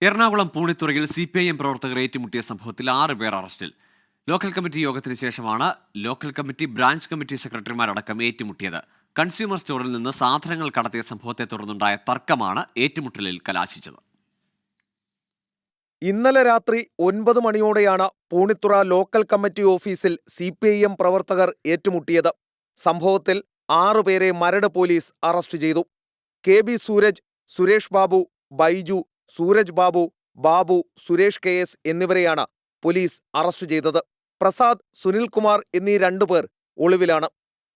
Ernakulam പൂണിത്തുറയിൽ CPIM പ്രവർത്തകർ ഏറ്റുമുട്ടിയ സംഭവത്തിൽ 6 പേർ അറസ്റ്റിൽ. ലോക്കൽ കമ്മിറ്റി യോഗത്തിന് ശേഷമാണ് ലോക്കൽ കമ്മിറ്റി ബ്രാഞ്ച് കമ്മിറ്റി സെക്രട്ടറിമാരടക്കം ഏറ്റുമുട്ടിയത്. കൺസ്യൂമർ സ്റ്റോറിൽ നിന്ന് സാധനങ്ങൾ കടത്തിയ സംഭവത്തെ തുടർന്നുണ്ടായ തർക്കമാണ് ഏറ്റുമുട്ടലിൽ കലാശിച്ചത്. ഇന്നലെ രാത്രി 9 മണിയോടെയാണ് പൂണിത്തുറ ലോക്കൽ കമ്മിറ്റി ഓഫീസിൽ CPIM പ്രവർത്തകർ ഏറ്റുമുട്ടിയത്. സംഭവത്തിൽ 6 പേരെ മരട് പോലീസ് അറസ്റ്റ് ചെയ്തു. KB സൂരജ്, സുരേഷ് ബാബു, ബൈജു, സൂരജ് ബാബു, ബാബു, സുരേഷ് KS എന്നിവരെയാണ് പോലീസ് അറസ്റ്റ് ചെയ്തത്. പ്രസാദ്, സുനിൽകുമാർ എന്നീ 2 പേർ ഒളിവിലാണ്.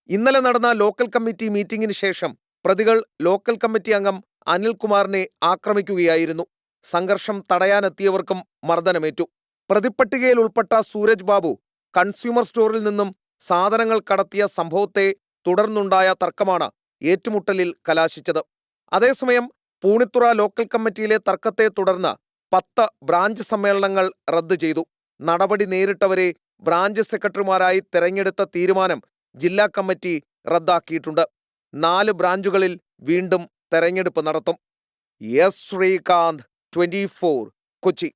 ഇന്നലെ നടന്ന ലോക്കൽ കമ്മിറ്റി മീറ്റിംഗിന് ശേഷം പ്രതികൾ ലോക്കൽ കമ്മിറ്റി അംഗം അനിൽകുമാറിനെ ആക്രമിക്കുകയായിരുന്നു. സംഘർഷം തടയാനെത്തിയവർക്കും മർദ്ദനമേറ്റു. പ്രതിപ്പട്ടികയിൽ ഉൾപ്പെട്ട സൂരജ് ബാബു കൺസ്യൂമർ സ്റ്റോറിൽ നിന്നും സാധനങ്ങൾ കടത്തിയ സംഭവത്തെ തുടർന്നുണ്ടായ തർക്കമാണ് ഏറ്റുമുട്ടലിൽ കലാശിച്ചത്. അതേസമയം പൂണിത്തുറ ലോക്കൽ കമ്മിറ്റിയിലെ തർക്കത്തെ തുടർന്ന് 10 ബ്രാഞ്ച് സമ്മേളനങ്ങൾ റദ്ദ് ചെയ്തു. നടപടി നേരിട്ടവരെ ബ്രാഞ്ച് സെക്രട്ടറിമാരായി തെരഞ്ഞെടുത്ത തീരുമാനം ജില്ലാ കമ്മിറ്റി റദ്ദാക്കിയിട്ടുണ്ട്. 4 ബ്രാഞ്ചുകളിൽ വീണ്ടും തെരഞ്ഞെടുപ്പ് നടത്തും. എസ് ശ്രീകാന്ത്, 24, കൊച്ചി.